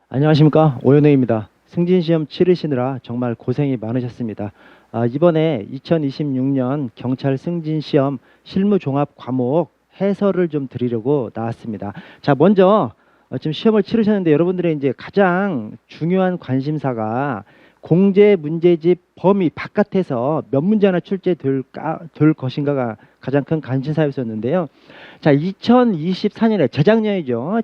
안녕하십니까, 오연우입니다. 승진시험 치르시느라 정말 고생이 많으셨습니다. 이번에 2026년 경찰 승진시험 실무종합 과목 해설을 좀 드리려고 나왔습니다. 자, 먼저 지금 시험을 치르셨는데 여러분들의 이제 가장 중요한 관심사가 공제 문제집 범위 바깥에서 몇 문제나 출제될 것인가가 가장 큰 관심사였었는데요. 자, 2024년에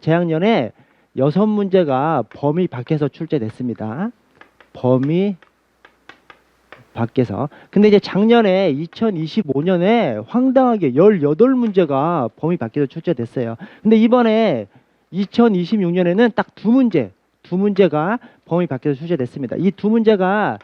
재작년에 6문제가 범위 밖에서 출제됐습니다. 범위 밖에서. 근데 이제 작년에 2025년에 황당하게 18문제가 범위 밖에서 출제됐어요. 근데 이번에 2026년에는 딱 두 문제가 범위 밖에서 출제됐습니다. 이 두 문제가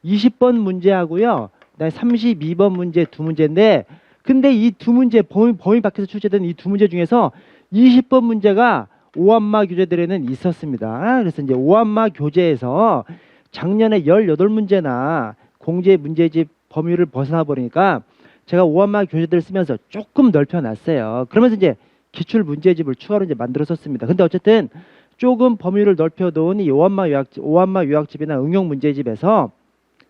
20번 문제하고요. 그다음에 32번 문제 두 문제인데, 근데 이 두 문제 범위 밖에서 출제된 이 두 문제 중에서 20번 문제가 오한마 교재들에는 있었습니다. 그래서 이제 오한마 교재에서 작년에 18문제나 공제 문제집 범위를 벗어나 버리니까 제가 오한마 교재들을 쓰면서 조금 넓혀놨어요. 그러면서 이제 기출 문제집을 추가로 이제 만들었었습니다. 근데 어쨌든 조금 범위를 넓혀놓은 이 오한마 요약집이나 응용 문제집에서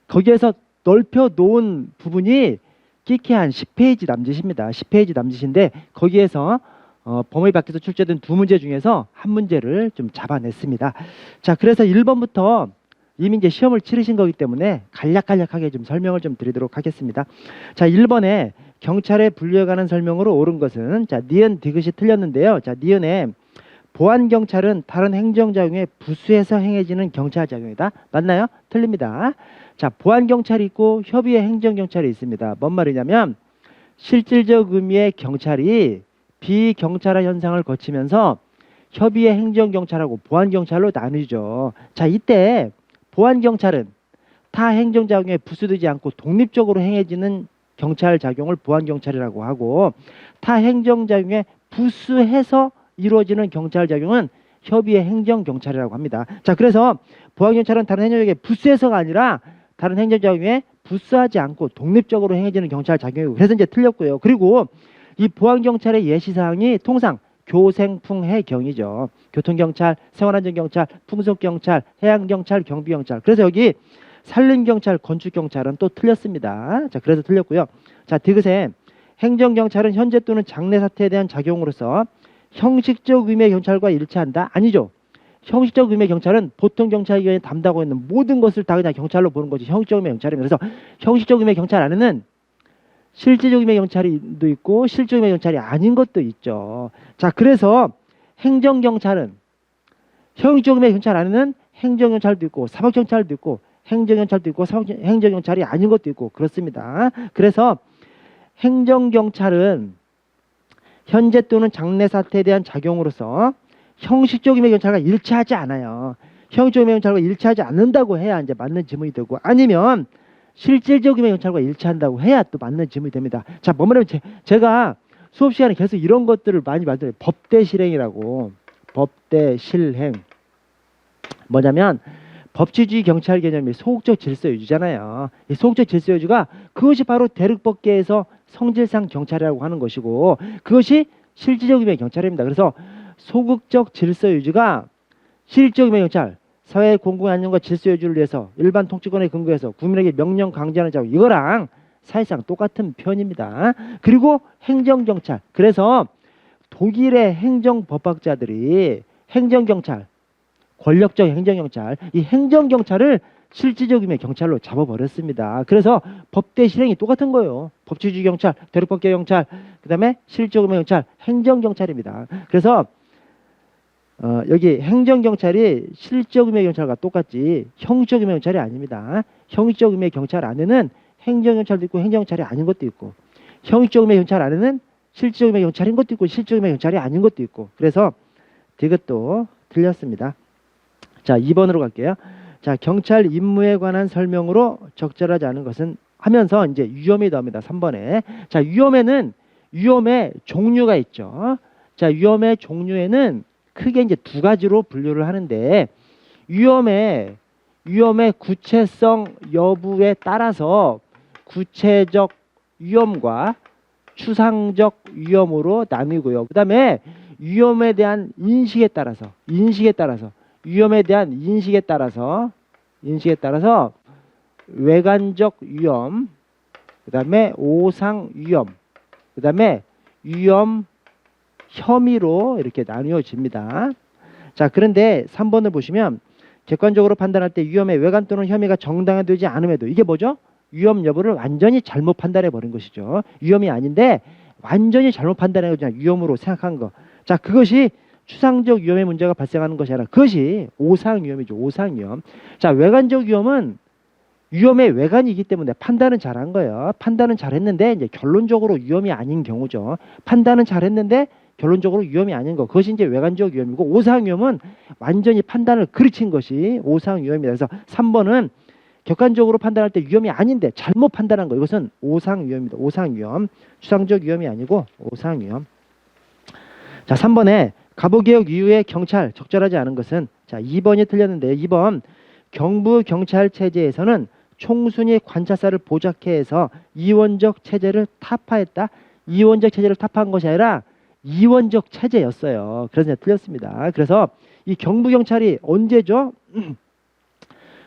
거기에서 넓혀놓은 부분이 끼케 한 10페이지 남짓입니다. 10페이지 남짓인데 거기에서 범위 밖에서 출제된 두 문제 중에서 한 문제를 좀 잡아냈습니다. 자, 그래서 1번부터 이미 이제 시험을 치르신 거기 때문에 간략하게 좀 설명을 좀 드리도록 하겠습니다. 자, 1번에 경찰에 분류해가는 설명으로 옳은 것은, 자, 니은 디귿이 틀렸는데요. 자, 니은에 보안경찰은 다른 행정작용에 부수해서 행해지는 경찰작용이다. 맞나요? 틀립니다. 자, 보안경찰이 있고 협의의 행정경찰이 있습니다. 뭔 말이냐면 실질적 의미의 경찰이 비경찰화 현상을 거치면서 협의의 행정경찰하고 보안경찰로 나누죠. 자, 이때 보안경찰은 타 행정작용에 부수되지 않고 독립적으로 행해지는 경찰작용을 보안경찰이라고 하고, 타 행정작용에 부수해서 이루어지는 경찰작용은 협의의 행정경찰이라고 합니다. 자, 그래서 보안경찰은 다른 행정작용에 부수해서가 아니라 다른 행정작용에 부수하지 않고 독립적으로 행해지는 경찰작용이고, 그래서 이제 틀렸고요. 그리고 이 보안경찰의 예시사항이 통상 교생풍해경이죠. 교통경찰, 생활안전경찰, 풍속경찰, 해양경찰, 경비경찰. 그래서 여기 산림경찰, 건축경찰은 또 틀렸습니다. 자, 그래서 틀렸고요. 자, 디귿에 행정경찰은 현재 또는 장래 사태에 대한 작용으로서 형식적 의미의 경찰과 일치한다. 아니죠. 형식적 의미의 경찰은 보통 경찰기관이 담당하고 있는 모든 것을 다 그냥 경찰로 보는 거지. 형식적 의미의 경찰입니다. 그래서 형식적 의미의 경찰 안에는 실질적 의미의 경찰도 있고 실질적 의미의 경찰이 아닌 것도 있죠. 자, 그래서 행정경찰은 형식적 의미의 경찰 안에는 행정경찰도 있고 사법경찰도 있고 행정경찰도 있고 행정경찰이 아닌 것도 있고 그렇습니다. 그래서 행정경찰은 현재 또는 장래 사태에 대한 작용으로서 형식적 의미의 경찰과 일치하지 않아요. 형식적 의미의 경찰과 일치하지 않는다고 해야 이제 맞는 지문이 되고, 아니면 실질적 의미의 경찰과 일치한다고 해야 또 맞는 지문이 됩니다. 자, 뭐냐면 제가 수업 시간에 계속 이런 것들을 많이 말드려요. 법대 실행이라고. 법대 실행. 뭐냐면 법치주의 경찰 개념이 소극적 질서 유지잖아요. 이 소극적 질서 유지가 그것이 바로 대륙법계에서 성질상 경찰이라고 하는 것이고, 그것이 실질적 의미의 경찰입니다. 그래서 소극적 질서 유지가 실질적 의미의 경찰, 사회 공공의 안녕과 질서 유지를 위해서 일반 통치권에 근거해서 국민에게 명령 강제하는 작업, 이거랑 사실상 똑같은 표현입니다. 그리고 행정경찰. 그래서 독일의 행정법학자들이 행정경찰, 권력적 행정경찰, 이 행정경찰을 실질적 의미의 경찰로 잡아버렸습니다. 그래서 법대 실행이 똑같은 거예요. 법치주의 경찰, 대륙법계 경찰, 그 다음에 실질적 의미의 경찰, 행정경찰입니다. 그래서 여기 행정경찰이 실질적 의미의 경찰과 똑같지 형식적 의미의 경찰이 아닙니다. 형식적 의미의 경찰 안에는 행정경찰도 있고 행정경찰이 아닌 것도 있고, 형식적 의미의 경찰 안에는 실질적 의미의 경찰인 것도 있고 실질적 의미의 경찰이 아닌 것도 있고, 그래서 이것도 틀렸습니다. 자, 2번으로 갈게요. 자, 경찰 임무에 관한 설명으로 적절하지 않은 것은 하면서 이제 위험이 나옵니다. 3번에. 자, 위험의 종류가 있죠. 자, 위험의 종류에는 크게 이제 두 가지로 분류를 하는데, 위험의 구체성 여부에 따라서 구체적 위험과 추상적 위험으로 나뉘고요. 그 다음에 위험에 대한 인식에 따라서 위험에 대한 인식에 따라서 외관적 위험, 그 다음에 오상 위험, 그 다음에 위험 혐의로 이렇게 나뉘어집니다. 자, 그런데 3번을 보시면 객관적으로 판단할 때 위험의 외관 또는 혐의가 정당화되지 않음에도 이게 뭐죠? 위험 여부를 완전히 잘못 판단해 버린 것이죠. 위험이 아닌데 완전히 잘못 판단해 그냥 위험으로 생각한 거. 자, 그것이 추상적 위험의 문제가 발생하는 것이 아니라 그것이 오상 위험이죠. 오상 위험. 자, 외관적 위험은 위험의 외관이기 때문에 판단은 잘한 거예요. 판단은 잘했는데 이제 결론적으로 위험이 아닌 경우죠. 판단은 잘했는데 결론적으로 위험이 아닌 거. 그것이 이제 외관적 위험이고 오상 위험은 완전히 판단을 그르친 것이 오상 위험이다. 그래서 3번은 객관적으로 판단할 때 위험이 아닌데 잘못 판단한 거. 이것은 오상 위험입니다. 오상 위험. 추상적 위험이 아니고 오상 위험. 자, 3번에 갑오개혁 이후에 경찰 적절하지 않은 것은 자, 2번이 틀렸는데 2번 경부 경찰 체제에서는 총순위 관찰사를 보좌케 해서 이원적 체제를 타파했다. 이원적 체제를 타파한 것이 아니라 이원적 체제였어요. 그래서 틀렸습니다. 그래서 이 경부경찰이 언제죠?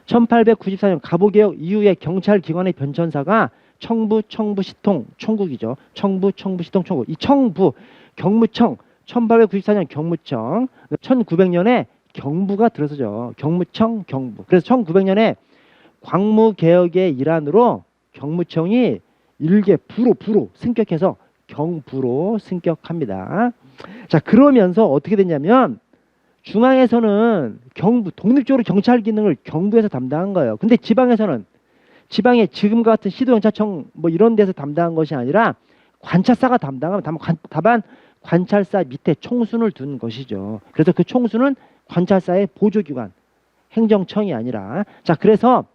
1894년 갑오개혁 이후에 경찰기관의 변천사가 청부, 청부시통, 총국이죠. 청부, 청부시통, 총국. 이 청부, 경무청, 1894년 경무청, 1900년에 경부가 들어서죠. 경무청, 경부. 그래서 1900년에 광무개혁의 일환으로 경무청이 일개 부로 승격해서 경부로 승격합니다. 자, 그러면서 어떻게 됐냐면 중앙에서는 경부, 독립적으로 경찰 기능을 경부에서 담당한 거예요. 근데 지방에서는 지방에 지금과 같은 시도경찰청 뭐 이런 데서 담당한 것이 아니라 관찰사가 담당하면 다만 관찰사 밑에 총수를 둔 것이죠. 그래서 그 총수는 관찰사의 보조기관, 행정청이 아니라 자, 그래서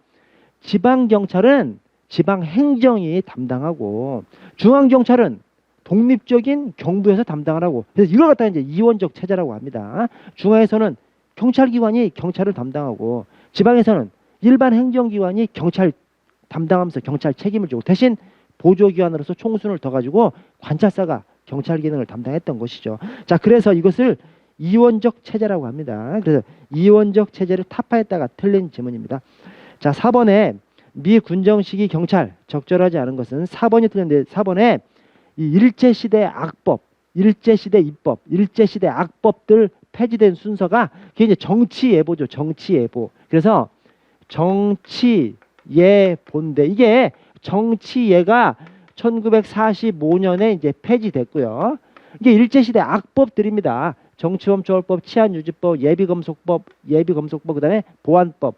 지방경찰은 지방행정이 담당하고 중앙경찰은 독립적인 경부에서 담당을 하고 그래서 이걸 갖다가 이제 이원적 체제라고 합니다. 중앙에서는 경찰기관이 경찰을 담당하고 지방에서는 일반 행정기관이 경찰 담당하면서 경찰 책임을 지고 대신 보조기관으로서 총수를 더 가지고 관찰사가 경찰 기능을 담당했던 것이죠. 자, 그래서 이것을 이원적 체제라고 합니다. 그래서 이원적 체제를 타파했다가 틀린 지문입니다. 자, 4번에 미 군정시기 경찰 적절하지 않은 것은 4번이 틀렸는데 4번에 이 일제시대 악법, 일제시대 입법, 일제시대 악법들 폐지된 순서가 그게 이제 정치예보죠. 정치예보. 그래서 정치예보인데 이게 정치예가 1945년에 이제 폐지됐고요. 이게 일제시대 악법들입니다. 정치범처벌법, 치안유지법, 예비검속법, 그다음에 보안법.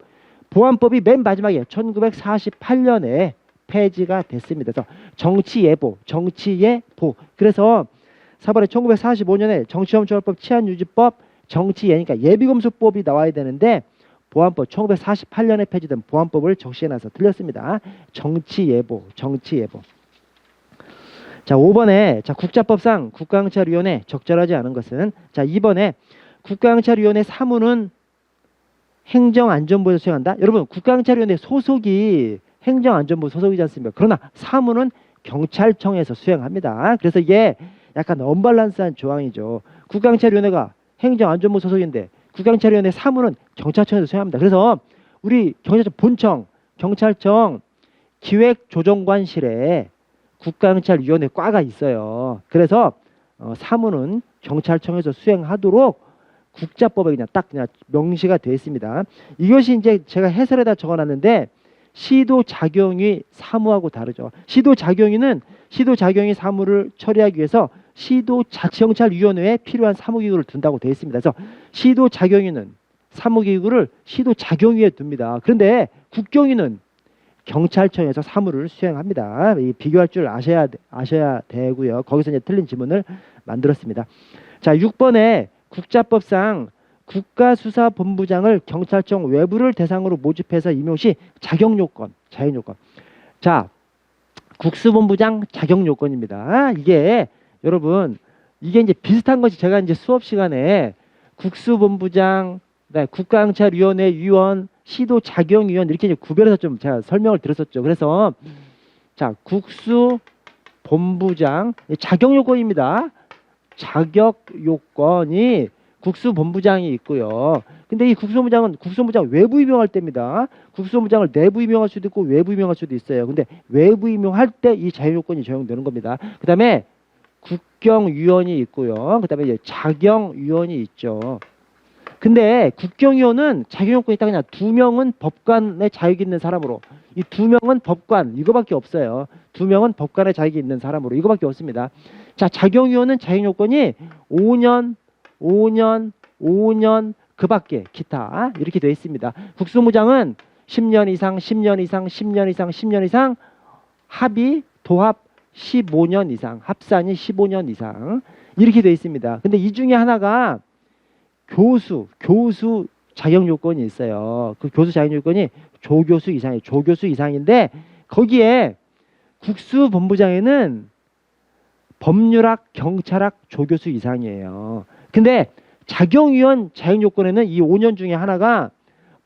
보안법이 맨 마지막에 1948년에 폐지가 됐습니다. 그래서 정치예보. 그래서 4번에 1945년에 정치범처벌법, 치안유지법, 정치예니까 예비검속법이 나와야 되는데 보안법 1948년에 폐지된 보안법을 적시해놔서 틀렸습니다. 정치예보. 자, 5번에 자, 국자법상 국가경찰위원회 적절하지 않은 것은 자, 2번에 국가경찰위원회 사무는 행정안전부에서 수행한다. 여러분, 국가경찰위원회 소속이 행정안전부 소속이지 않습니까? 그러나 사무는 경찰청에서 수행합니다. 그래서 이게 약간 언밸런스한 조항이죠. 국가경찰위원회가 행정안전부 소속인데 국가경찰위원회 사무는 경찰청에서 수행합니다. 그래서 우리 경찰청 본청, 경찰청 기획조정관실에 국가경찰위원회 과가 있어요. 그래서 사무는 경찰청에서 수행하도록 국자법에 그냥 딱 그냥 명시가 되어 있습니다. 이것이 이제 제가 해설에다 적어놨는데 시도작용위 사무하고 다르죠. 시도작용위는 시도작용위 사무를 처리하기 위해서 시도자치경찰위원회에 필요한 사무기구를 둔다고 되어 있습니다. 그래서 시도작용위는 사무기구를 시도작용위에 둡니다. 그런데 국경위는 경찰청에서 사무를 수행합니다. 비교할 줄 아셔야 되고요. 거기서 이제 틀린 지문을 만들었습니다. 자, 6번에 국자법상 국가수사본부장을 경찰청 외부를 대상으로 모집해서 임용 시 자격요건. 자, 국수본부장 자격요건입니다. 이게 여러분 이게 이제 비슷한 것이 제가 이제 수업 시간에 국수본부장, 국가경찰위원회 위원, 시도자경위원 이렇게 이제 구별해서 좀 제가 설명을 드렸었죠. 그래서 자, 국수본부장 자격요건입니다. 자격요건이 국수본부장이 있고요. 근데 이 국수본부장은 국수본부장 외부 임용할 때입니다. 국수본부장을 내부 임용할 수도 있고 외부 임용할 수도 있어요. 근데 외부 임용할 때 이 자유요건이 적용되는 겁니다. 그 다음에 국경위원이 있고요. 그 다음에 이제 자경위원이 있죠. 근데 국경위원은 자격요건이 딱 그냥 2명은 법관의 자격이 있는 사람으로, 이 2명은 법관 이거밖에 없어요. 2명은 법관의 자격이 있는 사람으로 이거밖에 없습니다. 자, 자경위원은 자격요건이 5년 그밖에 기타 이렇게 되어 있습니다. 국수본부장은 10년 이상, 10년 이상, 10년 이상, 10년 이상, 합의 도합 15년 이상, 합산이 15년 이상 이렇게 되어 있습니다. 근데 이 중에 하나가 교수 자격 요건이 있어요. 그 교수 자격 요건이 조교수 이상이에요. 조교수 이상인데 거기에 국수본부장에는 법률학, 경찰학, 조교수 이상이에요. 근데 자경위원 자격 요건에는 이 5년 중에 하나가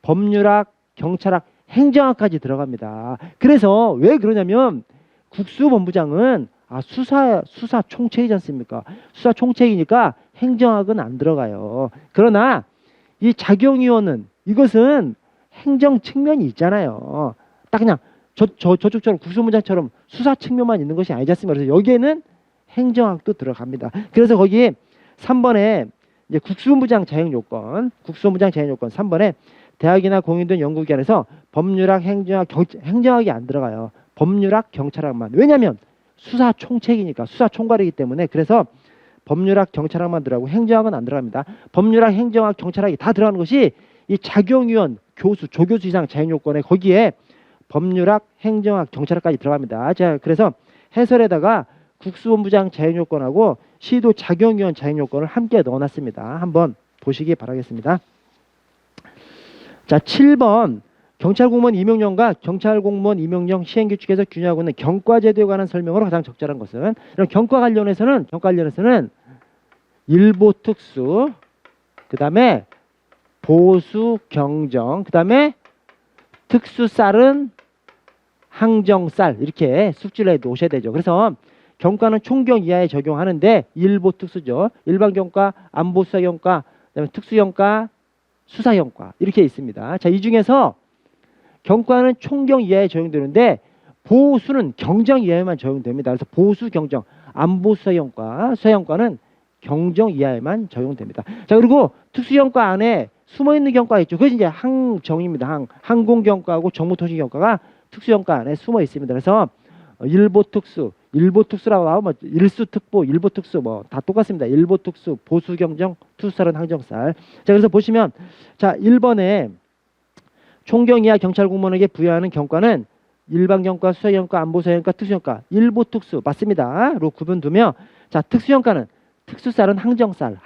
법률학, 경찰학, 행정학까지 들어갑니다. 그래서 왜 그러냐면 국수본부장은 수사 총책이지 않습니까? 수사 총책이니까 행정학은 안 들어가요. 그러나 이 자경위원은 이것은 행정 측면이 있잖아요. 딱 그냥 저쪽처럼 국수본부장처럼 수사 측면만 있는 것이 아니지 않습니까? 그래서 여기에는 행정학도 들어갑니다. 그래서 거기 3번에 이제 국수본부장 자격요건 3번에 대학이나 공인된 연구기관에서 법률학, 행정학이 안 들어가요. 법률학, 경찰학만. 왜냐하면 수사 총책이니까 수사 총괄이기 때문에. 그래서 법률학, 경찰학만 들어가고 행정학은 안 들어갑니다. 법률학, 행정학, 경찰학이 다 들어가는 것이 이 자경위원, 교수, 조교수 이상 자격요건에 거기에 법률학, 행정학, 경찰학까지 들어갑니다. 자, 그래서 해설에다가 국수본부장 자격요건하고 시도 자경위원 자격요건을 함께 넣어놨습니다. 한번 보시기 바라겠습니다. 자, 7번 경찰공무원 임용령과 경찰공무원 임용령 시행규칙에서 균형하고 있는 경과제도에 관한 설명으로 가장 적절한 것은, 이런 경과 관련해서는 일보특수, 그 다음에 보수경정, 그 다음에 특수쌀은 항정쌀 이렇게 숙지를 해 놓으셔야 되죠. 그래서 경과는 총경 이하에 적용하는데 일보특수죠. 일반경과, 안보수사경과, 그다음에 특수경과, 수사경과 이렇게 있습니다. 자, 이 중에서 경과는 총경 이하에 적용되는데 보수는 경정 이하에만 적용됩니다. 그래서 보수경정, 안보수사경과, 수사경과는 경정 이하에만 적용됩니다. 자, 그리고 특수경과 안에 숨어있는 경과가 있죠. 그것이 이제 항정입니다. 항공경과하고 정무통신경과가 특수경과 안에 숨어 있습니다. 그래서 일보특수라고 하면 일수특보, 일보특수 뭐 다 똑같습니다. 일보특수, 보수경정, 투수살은 항정살. 자, 그래서 보시면 자, 1번에 총경 이하 경찰공무원에게 부여하는 경과는 일반경과, 수사경과, 안보수사경과, 특수경과, 일보특수 맞습니다.로 구분 두며, 자, 특수경과는 특수살은 항정살,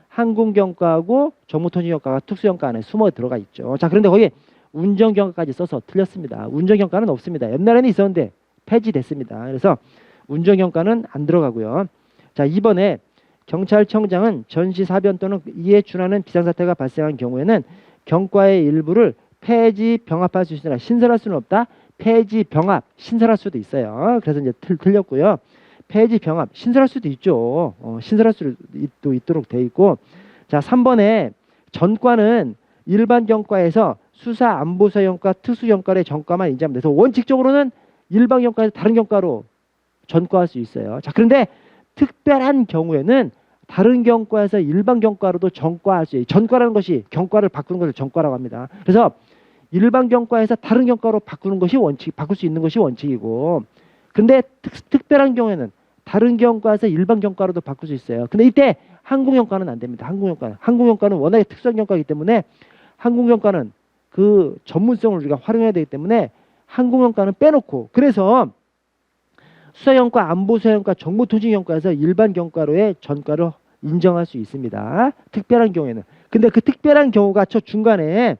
항공경과하고 정무통신경과가 특수경과 안에 숨어 들어가 있죠. 자, 그런데 거기 운전경과까지 써서 틀렸습니다. 운전경과는 없습니다. 옛날에는 있었는데 폐지됐습니다. 그래서 운전경과는 안 들어가고요. 자, 2번에 경찰청장은 전시사변 또는 이에 준하는 비상사태가 발생한 경우에는 경과의 일부를 폐지 병합할 수 있으나 신설할 수는 없다. 폐지 병합 신설할 수도 있어요. 그래서 이제 틀렸고요. 폐지 병합 신설할 수도 있죠. 신설할 수도 있도록 돼 있고. 자, 3번에 전과는 일반 경과에서 수사 안보사경과 특수경과의 전과만 인정하면 돼서 원칙적으로는 일반 경과에서 다른 경과로 전과할 수 있어요. 자, 그런데 특별한 경우에는 다른 경과에서 일반 경과로도 전과할 수 있어요. 전과라는 것이 경과를 바꾸는 것을 전과라고 합니다. 그래서 일반 경과에서 다른 경과로 바꾸는 것이 바꿀 수 있는 것이 원칙이고, 근데 특별한 경우에는 다른 경과에서 일반 경과로도 바꿀 수 있어요. 근데 이때 항공경과는 안 됩니다. 항공경과는 워낙에 특수한 경과이기 때문에 항공경과는 그 전문성을 우리가 활용해야 되기 때문에 항공경과는 빼놓고, 그래서 수사경과, 안보수사경과, 정보통신경과에서 일반 경과로의 전과를 인정할 수 있습니다. 특별한 경우에는. 근데 그 특별한 경우가 저 중간에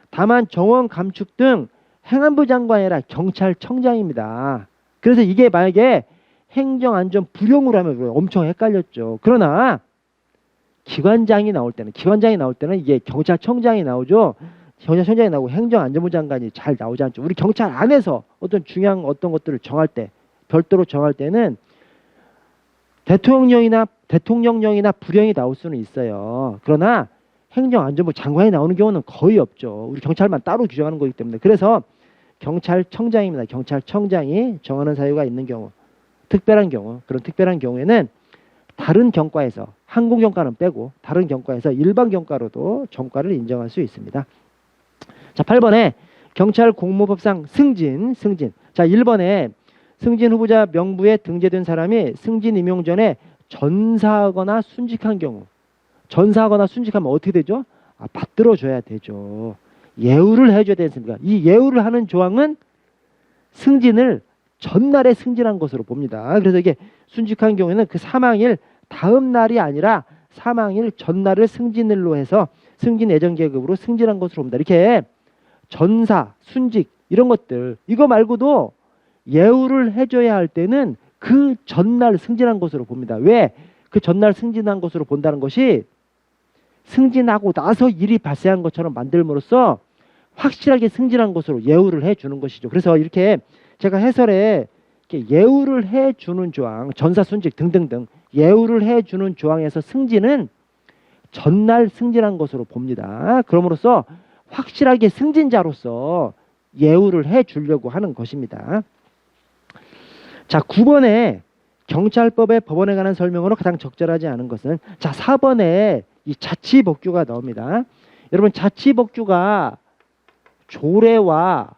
다만 정원 감축 등 행안부 장관이 아니라 경찰청장입니다. 그래서 이게 만약에 행정안전 불용으로 하면 엄청 헷갈렸죠. 그러나 기관장이 나올 때는 이게 경찰청장이 나오죠. 경찰청장이 나오고 행정안전부 장관이 잘 나오지 않죠. 우리 경찰 안에서 어떤 중요한 어떤 것들을 정할 때, 별도로 정할 때는 대통령령이나 불령이 나올 수는 있어요. 그러나 행정안전부 장관이 나오는 경우는 거의 없죠. 우리 경찰만 따로 규정하는 거기 때문에. 그래서 경찰청장입니다. 경찰청장이 정하는 사유가 있는 경우, 특별한 경우, 그런 특별한 경우에는 다른 경과에서, 항공경과는 빼고 다른 경과에서 일반 경과로도 전과를 인정할 수 있습니다. 자, 8번에 경찰 공무법상 승진. 자, 1번에 승진 후보자 명부에 등재된 사람이 승진 임용 전에 전사하거나 순직한 경우, 전사하거나 순직하면 어떻게 되죠? 받들어줘야 되죠. 예우를 해줘야 되지 않습니까? 이 예우를 하는 조항은 승진을 전날에 승진한 것으로 봅니다. 그래서 이게 순직한 경우에는 그 사망일 다음 날이 아니라 사망일 전날을 승진일로 해서 승진 예정 계급으로 승진한 것으로 봅니다. 이렇게 전사, 순직 이런 것들, 이거 말고도 예우를 해줘야 할 때는 그 전날 승진한 것으로 봅니다. 왜? 그 전날 승진한 것으로 본다는 것이 승진하고 나서 일이 발생한 것처럼 만들므로써 확실하게 승진한 것으로 예우를 해주는 것이죠. 그래서 이렇게 제가 해설에 이렇게 예우를 해주는 조항, 전사, 순직 등등등 예우를 해주는 조항에서 승진은 전날 승진한 것으로 봅니다. 그럼으로써 확실하게 승진자로서 예우를 해주려고 하는 것입니다. 자, 9번에 경찰법의 법원에 관한 설명으로 가장 적절하지 않은 것은, 자, 4번에 이 자치법규가 나옵니다. 여러분, 자치법규가 조례와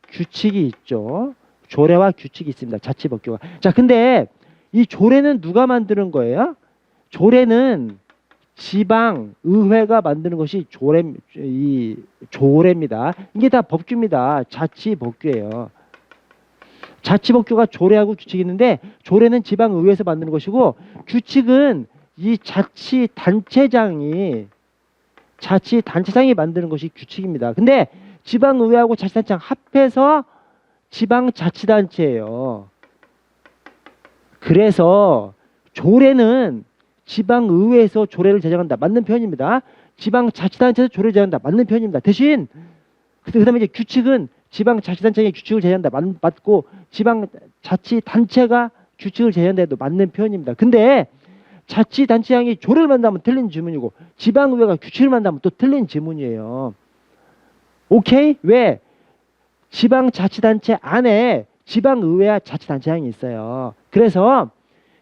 규칙이 있죠. 조례와 규칙이 있습니다. 자치법규가. 자, 근데 이 조례는 누가 만드는 거예요? 조례는 지방의회가 만드는 것이 조례입니다. 이게 다 법규입니다. 자치법규예요. 자치법규가 조례하고 규칙이 있는데, 조례는 지방의회에서 만드는 것이고, 규칙은 이 자치단체장이 만드는 것이 규칙입니다. 근데 지방의회하고 자치단체장 합해서 지방자치단체예요. 그래서 조례는 지방의회에서 조례를 제정한다. 맞는 표현입니다. 지방자치단체에서 조례를 제정한다. 맞는 표현입니다. 대신 그 다음에 이제 규칙은 지방자치단체가 규칙을 제정한다. 맞고 지방자치단체가 규칙을 제정한다도 맞는 표현입니다. 근데 자치단체장이 조례를 만든다면 틀린 지문이고 지방의회가 규칙을 만든다면 또 틀린 지문이에요. 오케이? 왜? 지방자치단체 안에 지방의회와 자치단체장이 있어요. 그래서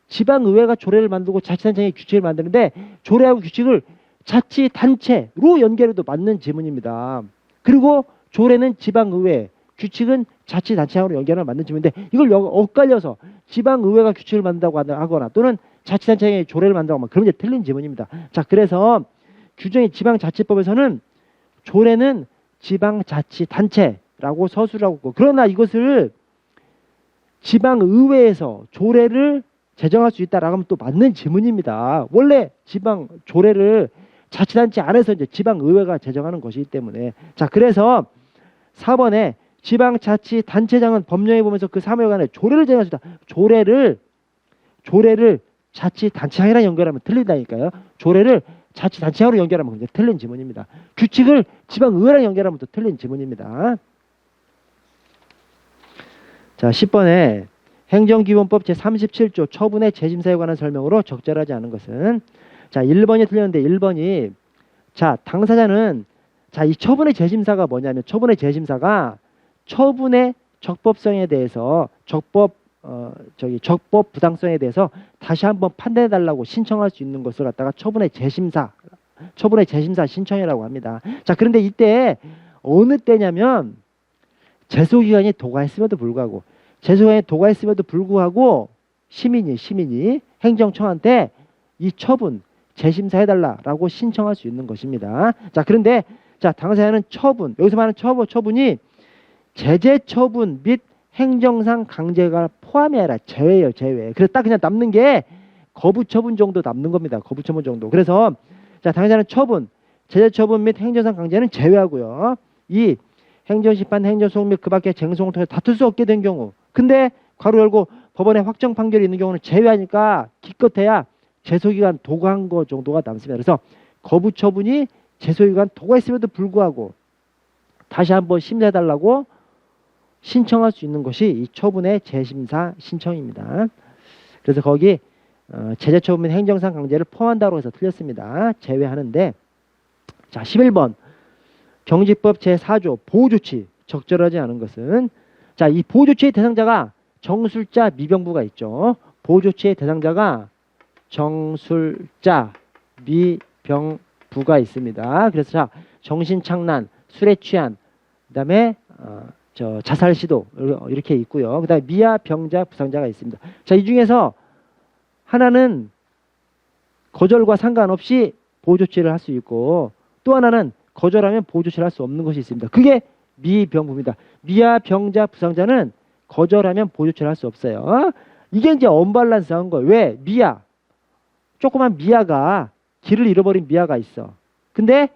지방의회가 조례를 만들고 자치단체장이 규칙을 만드는데, 조례하고 규칙을 자치단체로 연결해도 맞는 지문입니다. 그리고 조례는 지방의회, 규칙은 자치단체장으로 연결하면 맞는 지문인데, 이걸 엇갈려서 지방의회가 규칙을 만든다고 하거나 또는 자치단체장이 조례를 만든다고 하면 그러면 이제 틀린 지문입니다. 자, 그래서 규정이 지방자치법에서는 조례는 지방자치단체라고 서술하고 있고, 그러나 이것을 지방의회에서 조례를 제정할 수 있다라고 하면 또 맞는 지문입니다. 원래 지방 조례를 자치단체 안에서 이제 지방의회가 제정하는 것이기 때문에. 자, 그래서 4번에 지방자치단체장은 법령에 보면서 그 사무관에 조례를 제정할 수 있다. 조례를 자치단체장이랑 연결하면 틀린다니까요. 조례를 자치단체장으로 연결하면 이제 틀린 지문입니다. 규칙을 지방의회랑 연결하면 또 틀린 지문입니다. 자, 10번에 행정기본법 제37조 처분의 재심사에 관한 설명으로 적절하지 않은 것은, 자, 1번이 틀렸는데 1번이, 자, 당사자는, 자, 이 처분의 재심사가 뭐냐면, 처분의 재심사가 처분의 적법성에 대해서 적법 부당성에 대해서 다시 한번 판단해 달라고 신청할 수 있는 것을 갖다가 처분의 재심사 신청이라고 합니다. 자, 그런데 이때 어느 때냐면 제소기간이 도과했음에도 불구하고 시민이 행정청한테 이 처분 재심사해달라라고 신청할 수 있는 것입니다. 자, 그런데 자, 당사자는 여기서 말하는 처분이 제재 처분 및 행정상 강제가 포함이 아니라 제외예요, 제외. 그래서 딱 그냥 남는 게 거부 처분 정도 남는 겁니다. 거부 처분 정도. 그래서 자, 당사자는 제재 처분 및 행정상 강제는 제외하고요. 이 행정심판, 행정소송 및 그 밖의 쟁송을 통해 다툴 수 없게 된 경우, 근데 괄호 열고 법원의 확정 판결이 있는 경우는 제외하니까 기껏해야 제소기간 도과한 거 정도가 남습니다. 그래서 거부 처분이 제소기간 도과했음에도 불구하고 다시 한번 심사해달라고 신청할 수 있는 것이 이 처분의 재심사 신청입니다. 그래서 거기 제재 처분 및 행정상 강제를 포함한다고 해서 틀렸습니다. 제외하는데, 자, 11번. 경직법 제4조 보호조치 적절하지 않은 것은, 자, 이 보호조치의 대상자가 정술자 미병부가 있죠. 보호조치의 대상자가 정술자 미병부가 있습니다. 그래서 자, 정신착란, 술에 취한, 그다음에 자살 시도 이렇게 있고요. 그다음에 미아 병자 부상자가 있습니다. 자, 이 중에서 하나는 거절과 상관없이 보호조치를 할 수 있고, 또 하나는 거절하면 보호조치를 할 수 없는 것이 있습니다. 그게 미병부입니다. 미아 병자 부상자는 거절하면 보호조치를 할 수 없어요. 이게 이제 언밸런스한 거예요. 왜? 미아, 조그만 미아가, 길을 잃어버린 미아가 있어. 근데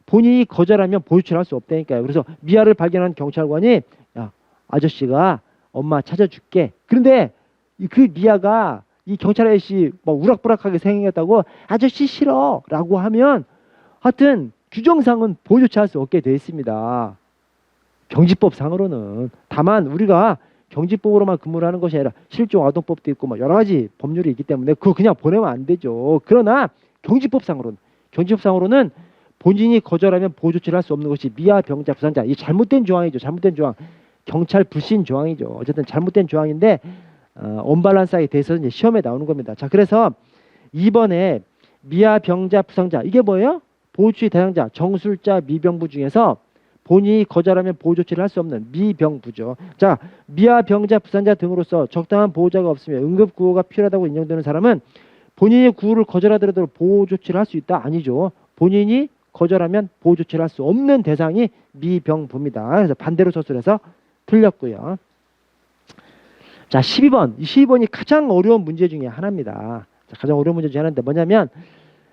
본인이 거절하면 보호조치를 할 수 없다니까요. 그래서 미아를 발견한 경찰관이, 야, 아저씨가 엄마 찾아줄게. 그런데 그 미아가 이 경찰 아저씨 막 우락부락하게 생겼다고 아저씨 싫어 라고 하면, 하여튼 규정상은 보호조치 할 수 없게 되어 있습니다. 경직법상으로는. 다만 우리가 경직법으로만 근무를 하는 것이 아니라 실종 아동법도 있고 뭐 여러 가지 법률이 있기 때문에 그거 그냥 보내면 안 되죠. 그러나 경직법상으로는 본인이 거절하면 보호조치를 할 수 없는 것이 미아 병자 부상자. 이 잘못된 조항이죠. 잘못된 조항. 경찰 불신 조항이죠. 어쨌든 잘못된 조항인데 언밸런스하게 대해서 이제 시험에 나오는 겁니다. 자, 그래서 2번에 미아 병자 부상자, 이게 뭐예요? 보호조치 대상자 정술자 미병부 중에서 본인이 거절하면 보호조치를 할 수 없는 미병부죠. 자, 미아 병자 부상자 등으로서 적당한 보호자가 없으며 응급구호가 필요하다고 인정되는 사람은 본인이 구호를 거절하더라도 보호조치를 할 수 있다? 아니죠. 본인이 거절하면 보호조치를 할 수 없는 대상이 미병부입니다. 그래서 반대로 서술해서 틀렸고요. 자, 12번. 이 12번이 가장 어려운 문제 중에 하나입니다. 자, 가장 어려운 문제 중에 하나인데 뭐냐면,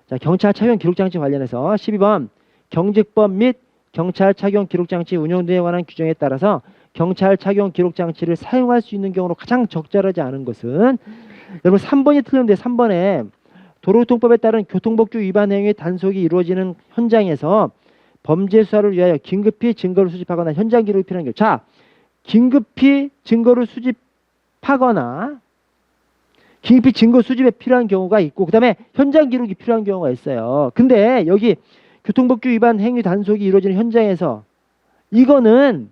자, 경찰 착용 기록장치 관련해서 12번 경직법 및 경찰 착용 기록장치 운영 등에 관한 규정에 따라서 경찰 착용 기록장치를 사용할 수 있는 경우로 가장 적절하지 않은 것은, 여러분 3번이 틀렸는데 3번에 도로교통법에 따른 교통법규 위반 행위 단속이 이루어지는 현장에서 범죄 수사를 위하여 긴급히 증거를 수집하거나 현장 기록이 필요한 경우. 자, 긴급히 증거를 수집하거나 긴급히 증거 수집에 필요한 경우가 있고, 그 다음에 현장 기록이 필요한 경우가 있어요. 근데 여기 교통법규 위반 행위 단속이 이루어지는 현장에서 이거는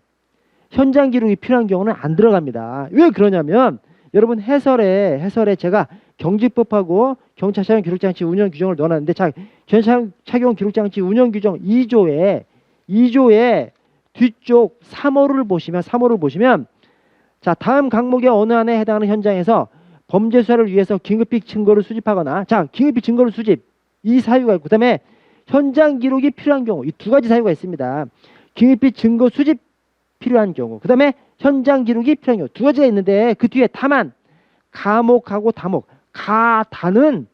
현장 기록이 필요한 경우는 안 들어갑니다. 왜 그러냐면, 여러분 해설에 제가 경직법하고 경찰 착용 기록장치 운영 규정을 넣어놨는데, 자, 경찰 착용 기록장치 운영 규정 2조에 뒤쪽 3호를 보시면 자, 다음 항목의 어느 안에 해당하는 현장에서 범죄 수사를 위해서 긴급히 증거를 수집하거나, 자, 긴급히 증거를 수집, 이 사유가 있고, 그 다음에 현장 기록이 필요한 경우, 이 두 가지 사유가 있습니다. 긴급히 증거 수집 필요한 경우, 그 다음에 현장 기록이 필요한 경우, 두 가지가 있는데 그 뒤에 다만, 가목하고 다목, 가다는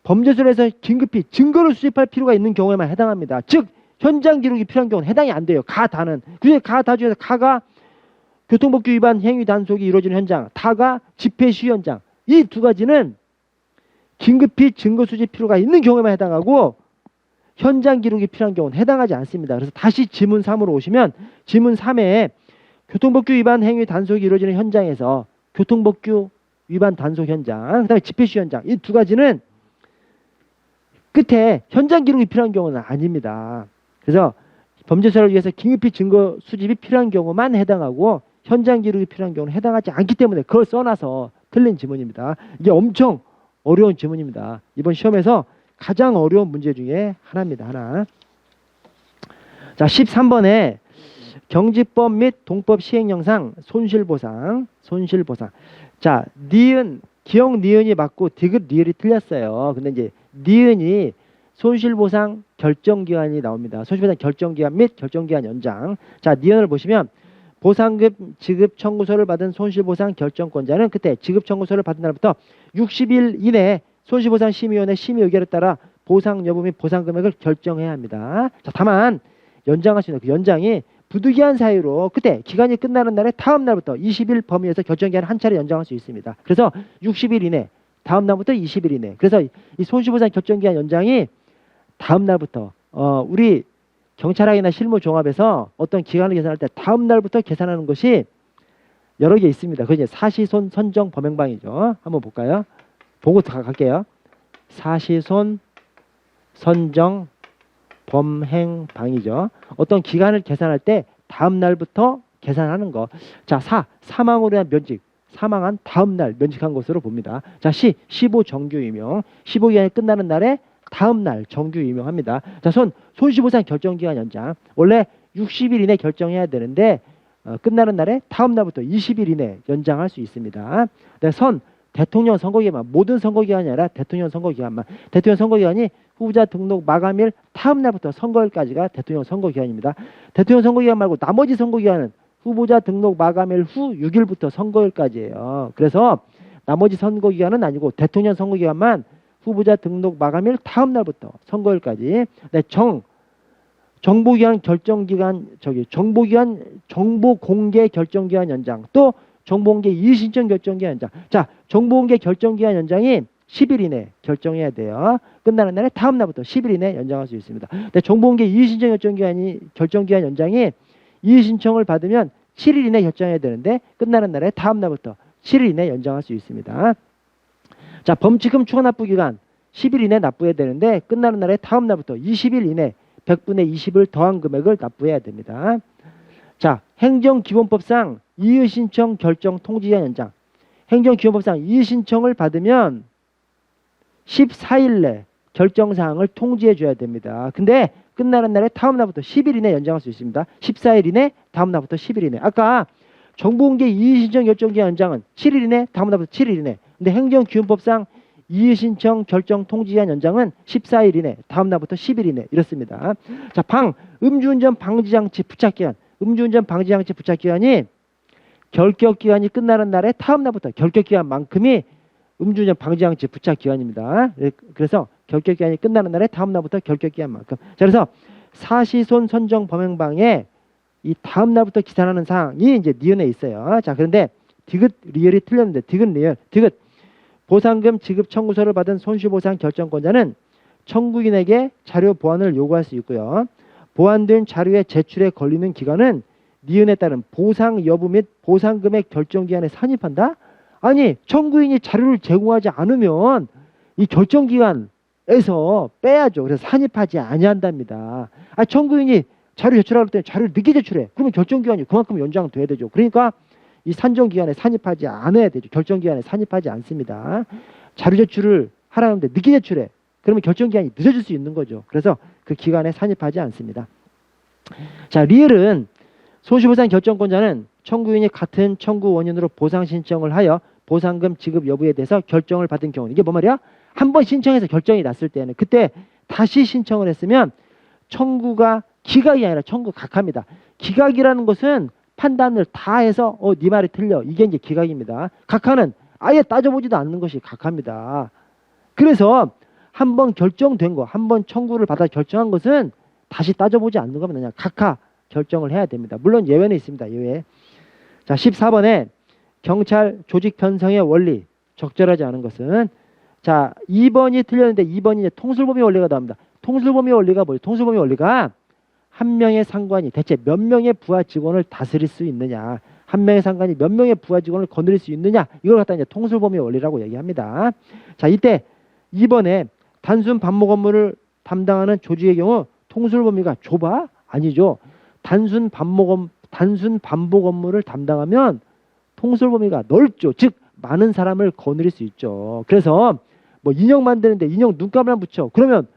범죄 수사에서 긴급히 증거를 수집할 필요가 있는 경우에만 해당합니다. 즉 현장 기록이 필요한 경우는 해당이 안 돼요. 가다는. 그중에 가다 중에서 가가 교통법규 위반 행위 단속이 이루어지는 현장, 다가 집회 시위 현장, 이 두 가지는 긴급히 증거 수집 필요가 있는 경우에만 해당하고 현장 기록이 필요한 경우는 해당하지 않습니다. 그래서 다시 지문 3으로 오시면 지문 3에 교통법규 위반 행위 단속이 이루어지는 현장에서 교통법규 위반 단속 현장, 그 다음에 집회 시위 현장, 이 두 가지는 끝에 현장 기록이 필요한 경우는 아닙니다. 그래서 범죄 수사를 위해서 긴급히 증거 수집이 필요한 경우만 해당하고 현장 기록이 필요한 경우는 해당하지 않기 때문에 그걸 써놔서 틀린 지문입니다. 이게 엄청 어려운 지문입니다. 이번 시험에서 가장 어려운 문제 중에 하나입니다. 하나. 자, 13번에 경직법 및 동법 시행령상 손실보상. 자, 니은, 기억 니은이 맞고 디귿 리을이 틀렸어요. 근데 이제 니은이 손실보상 결정기한이 나옵니다. 손실보상 결정기한 및 결정기한 연장. 자, 니은을 보시면 보상금 지급 청구서를 받은 손실보상 결정권자는 그때 지급 청구서를 받은 날부터 60일 이내에 손실보상심의위원회 심의 의결에 따라 보상 여부 및 보상 금액을 결정해야 합니다. 자, 다만 연장할 수 있는 그 연장이 부득이한 사유로 그때 기간이 끝나는 날의 다음 날부터 20일 범위에서 결정기한을 한 차례 연장할 수 있습니다. 그래서 60일 이내, 다음 날부터 20일 이내. 그래서 이 손실보상 결정기한 연장이 다음 날부터 우리 경찰학이나 실무종합에서 어떤 기간을 계산할 때 다음 날부터 계산하는 것이 여러 개 있습니다. 그게 이제 사시손 선정 범행방이죠. 한번 볼까요? 보고 갈게요. 사시손 선정 범행방이죠. 어떤 기간을 계산할 때 다음 날부터 계산하는 거. 자, 사망으로 인한 면직. 사망한 다음 날 면직한 것으로 봅니다. 자, 15 정규 임용. 15기간이 끝나는 날에 다음 날 정규 임용합니다. 자, 손실보상 결정기간 연장. 원래 60일 이내 결정해야 되는데 끝나는 날에 다음 날부터 20일 이내 연장할 수 있습니다. 네, 대통령 선거기간만, 모든 선거기간이 아니라 대통령 선거기간만. 대통령 선거기간이 후보자 등록 마감일 다음 날부터 선거일까지가 대통령 선거기간입니다. 대통령 선거기간 말고 나머지 선거기간은 후보자 등록 마감일 후 6일부터 선거일까지예요. 그래서 나머지 선거기간은 아니고 대통령 선거기간만 후보자 등록 마감일 다음 날부터 선거일까지. 네, 정보기관 결정기간, 정보공개 결정기간 연장, 또 정보공개 이의신청 결정기간 연장. 자, 정보공개 결정기간 연장이 10일 이내 결정해야 돼요. 끝나는 날에 다음 날부터 10일 이내 연장할 수 있습니다. 근데 정보공개 이의신청 결정기간 연장이 이의신청을 받으면 7일 이내 결정해야 되는데 끝나는 날에 다음 날부터 7일 이내 연장할 수 있습니다. 자, 범칙금 추가 납부 기간 10일 이내 납부해야 되는데 끝나는 날에 다음 날부터 20일 이내 100분의 20을 더한 금액을 납부해야 됩니다. 자, 행정기본법상 이의신청 결정 통지기간 연장. 행정기본법상 이의신청을 받으면 14일 내 결정사항을 통지해 줘야 됩니다. 근데 끝나는 날에 다음 날부터 10일 이내 연장할 수 있습니다. 14일 이내, 다음 날부터 10일 이내. 아까 정보공개 이의신청 결정기간 연장은 7일 이내, 다음 날부터 7일 이내. 근데 행정기본법상 이의신청 결정 통지기간 연장은 14일 이내, 다음 날부터 10일 이내 이렇습니다. 자, 음주운전 방지장치 부착기간. 음주운전 방지장치 부착기간이 결격기간이 끝나는 날에 다음 날부터 결격기간만큼이 음주운전 방지장치 부착기간입니다. 그래서 결격기간이 끝나는 날에 다음 날부터 결격기간만큼. 자, 그래서 사시손 선정 범행방에 이 다음 날부터 기산하는 사항이 이제 니은에 있어요. 자, 그런데 디귿 리을이 틀렸는데 디귿 보상금 지급 청구서를 받은 손실보상 결정권자는 청구인에게 자료 보완을 요구할 수 있고요. 보완된 자료의 제출에 걸리는 기간은 니은에 따른 보상 여부 및 보상금액 결정기한에 산입한다? 아니, 청구인이 자료를 제공하지 않으면 이 결정기간에서 빼야죠. 그래서 산입하지 아니한답니다. 청구인이 자료 제출하기 때문에 자료를 늦게 제출해. 그러면 결정기간이 그만큼 연장돼야 되죠. 그러니까 이 산정기간에 산입하지 않아야 되죠. 결정기간에 산입하지 않습니다. 자료 제출을 하라는데 늦게 제출해. 그러면 결정기간이 늦어질 수 있는 거죠. 그래서 그 기간에 산입하지 않습니다. 자, 리을은 손실보상 결정권자는 청구인이 같은 청구 원인으로 보상 신청을 하여 보상금 지급 여부에 대해서 결정을 받은 경우, 이게 뭐 말이야? 한 번 신청해서 결정이 났을 때는 그때 다시 신청을 했으면 청구가 기각이 아니라 청구 각하입니다. 기각이라는 것은 판단을 다 해서 네 말이 틀려. 이게 이제 기각입니다. 각하는 아예 따져보지도 않는 것이 각하입니다. 그래서 한 번 결정된 거, 한 번 청구를 받아 결정한 것은 다시 따져보지 않는 겁니다. 그냥 각하 결정을 해야 됩니다. 물론 예외는 있습니다. 예외. 자, 14번에 경찰 조직 편성의 원리, 적절하지 않은 것은, 자, 2번이 틀렸는데 2번이 이제 통술범위 원리가 나옵니다. 통술범위 원리가 뭐예요? 통술범위 원리가 한 명의 상관이 대체 몇 명의 부하 직원을 다스릴 수 있느냐, 한 명의 상관이 몇 명의 부하 직원을 건드릴 수 있느냐, 이걸 갖다 이제 통술범위 원리라고 얘기합니다. 자, 이때 2번에 단순 반복 업무를 담당하는 조직의 경우 통술 범위가 좁아? 아니죠. 단순 반복 업무를 담당하면 통술 범위가 넓죠. 즉 많은 사람을 거느릴 수 있죠. 그래서 뭐 인형 만드는데 인형 눈감을 붙여. 그러면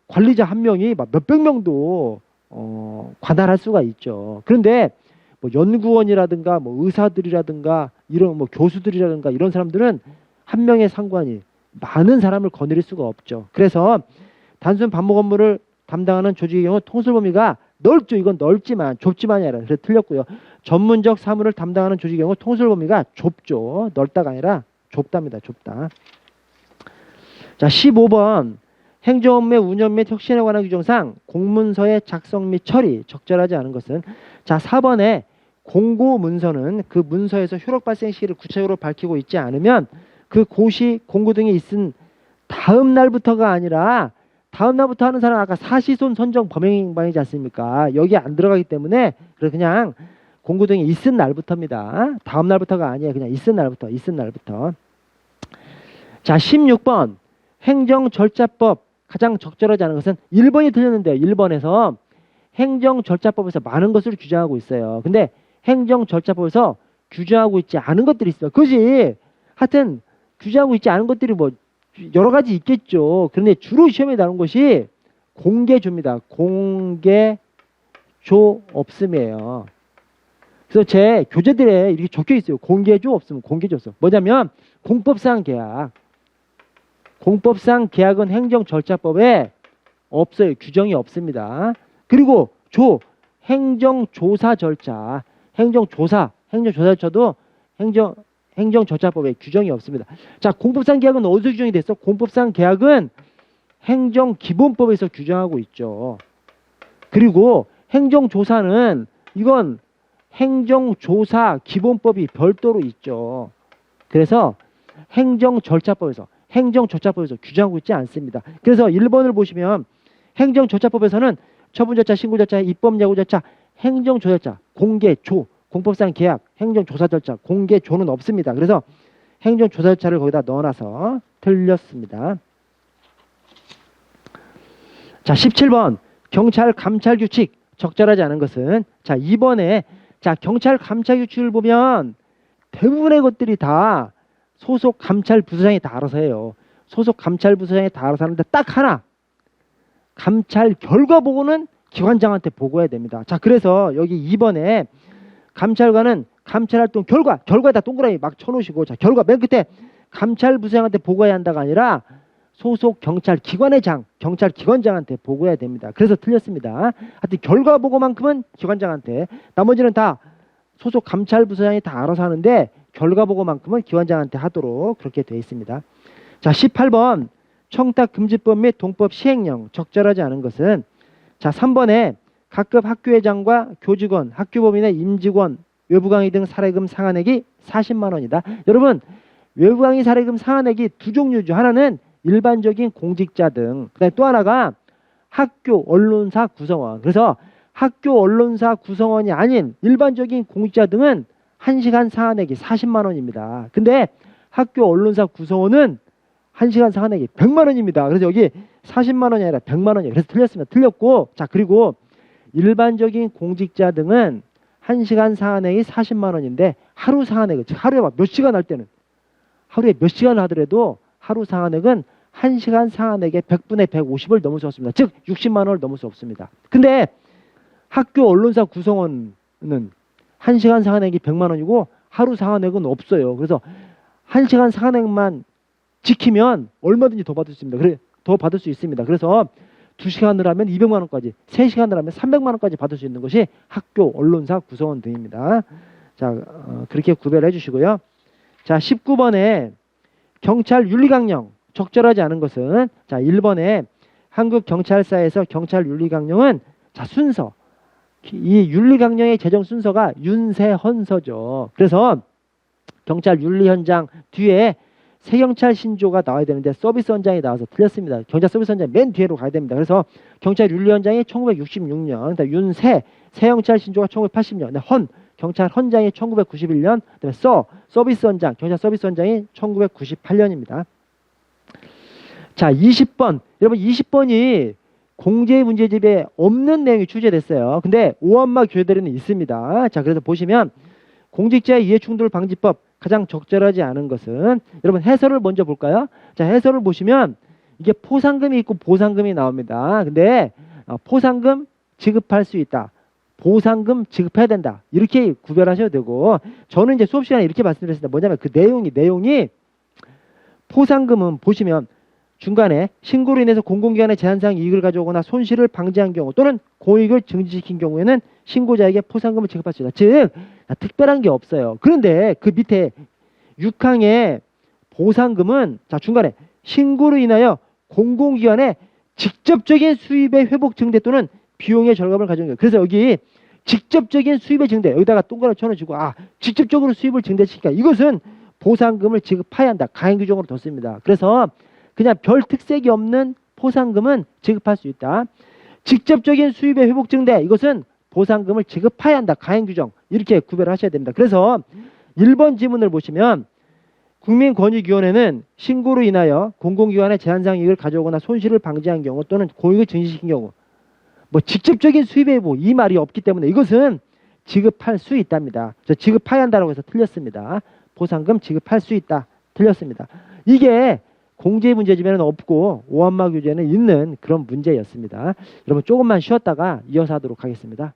관리자 한 명이 막 몇백 명도 관할할 수가 있죠. 그런데 뭐 연구원이라든가 뭐 의사들이라든가 이런 뭐 교수들이라든가 이런 사람들은 한 명의 상관이 많은 사람을 거느릴 수가 없죠. 그래서 단순 반복 업무를 담당하는 조직의 경우 통술 범위가 넓죠. 이건 넓지만 좁지만이 아니라 그래서 틀렸고요. 전문적 사무를 담당하는 조직의 경우 통술 범위가 좁죠. 넓다가 아니라 좁답니다. 좁다. 자, 15번 행정업무의 운영 및 혁신에 관한 규정상 공문서의 작성 및 처리 적절하지 않은 것은, 자, 4번에 공고 문서는 그 문서에서 효력 발생 시기를 구체적으로 밝히고 있지 않으면 그 고시, 공고 등이 있은 다음 날부터가 아니라 다음 날부터 하는 사람은 아까 사시손 선정 범행방이지 않습니까? 여기 안 들어가기 때문에 그냥 공고 등이 있은 날부터입니다. 다음 날부터가 아니에요. 그냥 있은 날부터. 자, 16번 행정절차법 가장 적절하지 않은 것은 1번이 틀렸는데요. 1번에서 행정절차법에서 많은 것을 규정하고 있어요. 근데 행정절차법에서 규정하고 있지 않은 것들이 있어요. 그것이 하여튼 규정하고 있지 않은 것들이 뭐 여러 가지 있겠죠. 그런데 주로 시험에 나오는 것이 공개조입니다. 공개조 없음이에요. 그래서 제 교재들에 이렇게 적혀 있어요. 공개조 없음, 공개조 없음. 뭐냐면 공법상 계약. 공법상 계약은 행정절차법에 없어요. 규정이 없습니다. 그리고 행정조사 절차. 행정조사절차도 행정절차법에 규정이 없습니다. 자, 공법상 계약은 어디서 규정이 됐어? 공법상 계약은 행정기본법에서 규정하고 있죠. 그리고 행정조사는 이건 행정조사 기본법이 별도로 있죠. 그래서 행정절차법에서 규정하고 있지 않습니다. 그래서 1번을 보시면 행정절차법에서는 처분절차, 신고절차, 입법예고절차, 행정조절차, 공개조, 공법상 계약, 행정조사절차, 공개조는 없습니다. 그래서 행정조사절차를 거기다 넣어놔서 틀렸습니다. 자, 17번 경찰 감찰 규칙 적절하지 않은 것은, 자, 2번에 경찰 감찰 규칙을 보면 대부분의 것들이 다 소속 감찰 부서장이 다 알아서 해요. 소속 감찰 부서장이 다 알아서 하는데 딱 하나, 감찰 결과 보고는 기관장한테 보고해야 됩니다. 자, 그래서 여기 2번에 감찰관은 감찰활동 결과에다 동그라미 막 쳐놓으시고, 자, 결과 맨 끝에 감찰 부서장한테 보고해야 한다가 아니라 소속 경찰 기관의 경찰 기관장한테 보고해야 됩니다. 그래서 틀렸습니다. 하여튼 결과 보고만큼은 기관장한테, 나머지는 다 소속 감찰 부서장이 다 알아서 하는데 결과 보고만큼은 기관장한테 하도록 그렇게 되어 있습니다. 자, 18번 청탁금지법 및 동법 시행령 적절하지 않은 것은, 자, 3번에 각급 학교회장과 교직원, 학교법인의 임직원, 외부강의 등 사례금 상한액이 40만 원이다. 여러분, 외부강의 사례금 상한액이 두 종류죠. 하나는 일반적인 공직자 등, 그다음에 또 하나가 학교 언론사 구성원. 그래서 학교 언론사 구성원이 아닌 일반적인 공직자 등은 1시간 상한액이 40만 원입니다. 근데 학교 언론사 구성원은 1시간 상한액이 100만 원입니다. 그래서 여기 40만 원이 아니라 100만 원이에요. 그래서 틀렸습니다. 틀렸고, 자, 그리고 일반적인 공직자 등은 1시간 상한액이 40만 원인데 하루 상한액은, 즉 하루에 몇 시간 할 때는, 하루에 몇 시간 하더라도 하루 상한액은 1시간 상한액의 100분의 150을 넘을 수 없습니다. 즉 60만 원을 넘을 수 없습니다. 근데 학교 언론사 구성원은 1시간 상한액이 100만 원이고 하루 상한액은 없어요. 그래서 1시간 상한액만 지키면 얼마든지 더 받을 수 있습니다. 그래, 더 받을 수 있습니다. 그래서 2시간을 하면 200만 원까지, 3시간을 하면 300만 원까지 받을 수 있는 것이 학교 언론사 구성원 등입니다. 자, 그렇게 구별해 주시고요. 자, 19번에 경찰 윤리강령 적절하지 않은 것은, 자, 1번에 한국경찰사에서 경찰 윤리강령은, 자, 순서, 이 윤리강령의 제정 순서가 윤세헌서죠. 그래서 경찰 윤리현장 뒤에 새경찰 신조가 나와야 되는데 서비스 헌장이 나와서 틀렸습니다. 경찰 서비스 헌장 맨 뒤로 가야 됩니다. 그래서 경찰 윤리현장이 1966년, 새경찰 신조가 1980년, 경찰 헌장이 1991년, 그다음에 서비스 헌장, 경찰 서비스 헌장이 1998년입니다. 자, 20번. 여러분, 20번이 공제 문제집에 없는 내용이 출제됐어요. 근데 오한마 교재들에는 있습니다. 자, 그래서 보시면 공직자의 이해충돌 방지법 가장 적절하지 않은 것은, 여러분 해설을 먼저 볼까요? 자, 해설을 보시면 이게 포상금이 있고 보상금이 나옵니다. 근데 포상금 지급할 수 있다, 보상금 지급해야 된다, 이렇게 구별하셔도 되고, 저는 이제 수업 시간에 이렇게 말씀드렸습니다. 뭐냐면 그 내용이 포상금은 보시면 중간에 신고로 인해서 공공기관의 재산상 이익을 가져오거나 손실을 방지한 경우 또는 공익을 증지시킨 경우에는 신고자에게 포상금을 지급할 수 있다. 즉 특별한 게 없어요. 그런데 그 밑에 6항의 보상금은, 자, 중간에 신고로 인하여 공공기관의 직접적인 수입의 회복 증대 또는 비용의 절감을 가져온 거예요. 그래서 여기 직접적인 수입의 증대, 여기다가 동그라미 쳐놓으시고, 직접적으로 수입을 증대시키니까 이것은 보상금을 지급해야 한다, 가행 규정으로 뒀습니다. 그래서 그냥 별 특색이 없는 포상금은 지급할 수 있다. 직접적인 수입의 회복 증대, 이것은 보상금을 지급해야 한다, 가행 규정, 이렇게 구별하셔야 됩니다. 그래서 1번 지문을 보시면 국민권익위원회는 신고로 인하여 공공기관의 제한상 이익을 가져오거나 손실을 방지한 경우 또는 고익을 증식시킨 경우 뭐 직접적인 수입 회부 이 말이 없기 때문에 이것은 지급할 수 있답니다. 저 지급해야 한다고 해서 틀렸습니다. 보상금 지급할 수 있다. 틀렸습니다. 이게 공제 문제지면 없고 오한마 규제는 있는 그런 문제였습니다. 여러분 조금만 쉬었다가 이어서 하도록 하겠습니다.